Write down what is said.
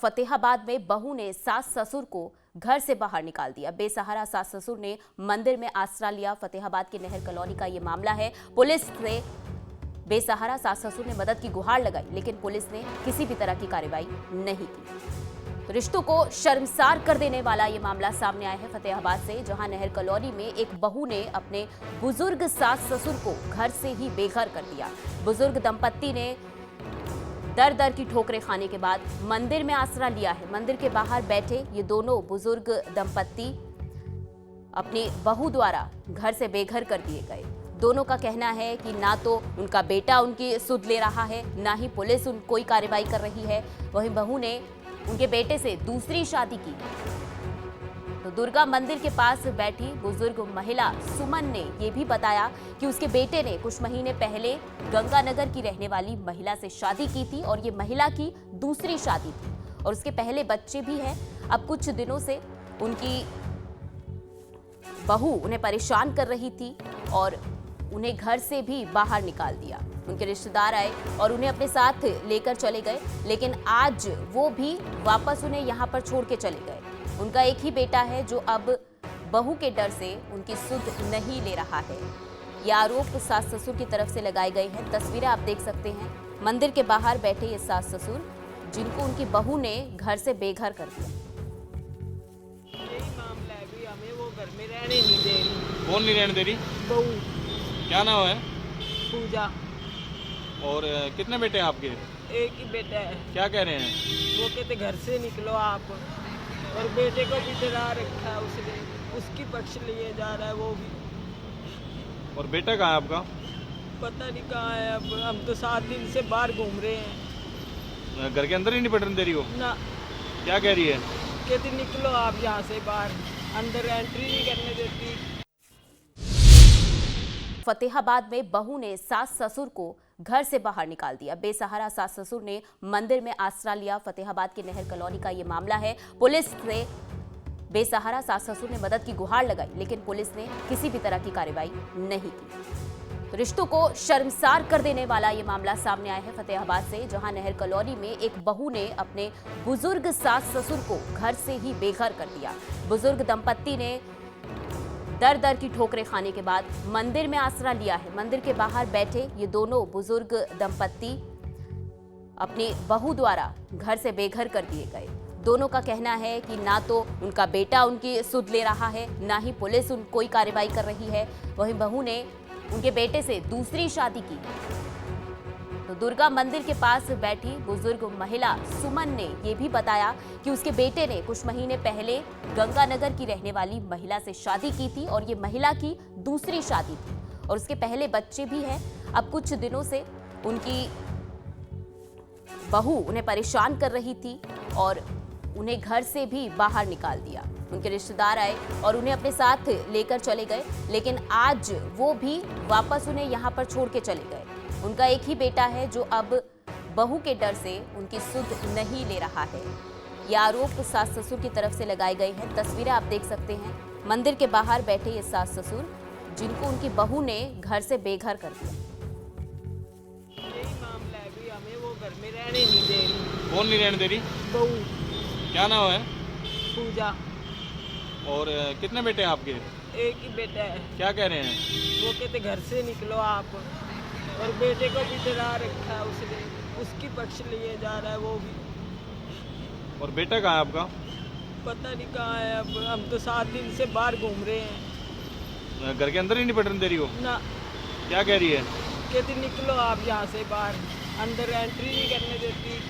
फतेहाबाद में बहू ने सास ससुर को घर से बाहर निकाल दिया। बेसहारा सास ससुर ने मंदिर में आसरा लिया। फतेहाबाद के नहर कॉलोनी का ये मामला है। पुलिस से बेसहारा सास ससुर ने मदद की गुहार लगाई, लेकिन पुलिस ने किसी भी तरह की कार्रवाई नहीं की। तो रिश्तों को शर्मसार कर देने वाला ये मामला सामने आया है फतेहाबाद से, जहां नहर कॉलोनी में एक बहू ने अपने बुजुर्ग सास ससुर को घर से ही बेघर कर दिया। बुजुर्ग दंपत्ति ने दर दर की ठोकरें खाने के बाद मंदिर में आसरा लिया है। मंदिर के बाहर बैठे ये दोनों बुजुर्ग दंपत्ति अपनी बहू द्वारा घर से बेघर कर दिए गए। दोनों का कहना है कि ना तो उनका बेटा उनकी सुध ले रहा है, ना ही पुलिस कोई कार्रवाई कर रही है। वहीं बहू ने उनके बेटे से दूसरी शादी की। तो दुर्गा मंदिर के पास बैठी बुजुर्ग महिला सुमन ने यह भी बताया कि उसके बेटे ने कुछ महीने पहले गंगानगर की रहने वाली महिला से शादी की थी और ये महिला की दूसरी शादी थी और उसके पहले बच्चे भी हैं। अब कुछ दिनों से उनकी बहू उन्हें परेशान कर रही थी और उन्हें घर से भी बाहर निकाल दिया। उनके रिश्तेदार आए और उन्हें अपने साथ लेकर चले गए, लेकिन आज वो भी वापस उन्हें यहाँ पर छोड़ के चले गए। उनका एक ही बेटा है जो अब बहू के डर से उनकी सुध नहीं ले रहा है। ये आरोप सास ससुर की तरफ से लगाए गए हैं। तस्वीरें आप देख सकते हैं। मंदिर के बाहर बैठे ये सास ससुर, जिनको उनकी बहू ने घर से बेघर कर दिया। यही मामला है भी, हमें वो घर में रहने नहीं दे रही। कौन नहीं रहने दे रही? बहू। क्या नाम है? पूजा। और कितने बेटे हैं आपके? एक ही बेटा है। क्या कह रहे हैं? वो कहते घर से निकलो आप, और बेटे को भी डरा रखा है उसने, उसकी पक्ष लिए जा रहा है वो भी। और बेटा कहाँ है आपका? पता नहीं कहाँ है। अब हम तो 7 दिन से बाहर घूम रहे हैं। घर के अंदर ही नहीं पड़ने दे रही हो? ना। क्या कह रही है? कहती निकलो आप यहाँ से बाहर, अंदर एंट्री नहीं करने देती। फतेहाबाद में बहू ने सास ससुर को घर से बाहर निकाल दिया। बेसहारा सास ससुर ने मंदिर में आसरा लिया। फतेहाबाद के नहर कॉलोनी का ये मामला है। पुलिस से बेसहारा सास ससुर ने मदद की गुहार लगाई, लेकिन पुलिस ने किसी भी तरह की कार्रवाई नहीं की। तो रिश्तों को शर्मसार कर देने वाला ये मामला सामने आया है फतेहाबाद से, जहां नहर कॉलोनी में एक बहू ने अपने बुजुर्ग सास ससुर को घर से ही बेघर कर दिया। बुजुर्ग दंपत्ति ने दर दर की ठोकरें खाने के बाद मंदिर में आसरा लिया है। मंदिर के बाहर बैठे ये दोनों बुजुर्ग दंपत्ति अपनी बहू द्वारा घर से बेघर कर दिए गए। दोनों का कहना है कि ना तो उनका बेटा उनकी सुध ले रहा है, ना ही पुलिस कोई कार्रवाई कर रही है। वहीं बहू ने उनके बेटे से दूसरी शादी की। तो दुर्गा मंदिर के पास बैठी बुजुर्ग महिला सुमन ने यह भी बताया कि उसके बेटे ने कुछ महीने पहले गंगानगर की रहने वाली महिला से शादी की थी और ये महिला की दूसरी शादी थी और उसके पहले बच्चे भी हैं। अब कुछ दिनों से उनकी बहू उन्हें परेशान कर रही थी और उन्हें घर से भी बाहर निकाल दिया। उनके रिश्तेदार आए और उन्हें अपने साथ लेकर चले गए, लेकिन आज वो भी वापस उन्हें यहाँ पर छोड़ के चले गए। उनका एक ही बेटा है जो अब बहू के डर से उनकी सुध नहीं ले रहा है। ये आरोप सास ससुर की तरफ से लगाए गए हैं। तस्वीरें आप देख सकते हैं। मंदिर के बाहर बैठे ये सास ससुर, जिनको उनकी बहू ने घर से बेघर कर दिया। यही मामला है भी, हमें वो घर में रहने नहीं दे रही। कौन नहीं रहने दे रही? बहू। क्या नाम है? पूजा। और कितने बेटे हैं आपके? एक ही बेटा है। क्या कह रहे हैं? वो कहते घर से निकलो आप, और बेटे को भी डरा रखा है उसने, उसकी पक्ष लिए जा रहा है वो भी। और बेटा कहाँ है आपका? पता नहीं कहाँ है। अब हम तो 7 दिन से बाहर घूम रहे हैं। घर के अंदर ही नहीं पड़ने दे रही हो? ना। क्या कह रही है? कहती निकलो आप यहाँ से बाहर, अंदर एंट्री नहीं करने देती।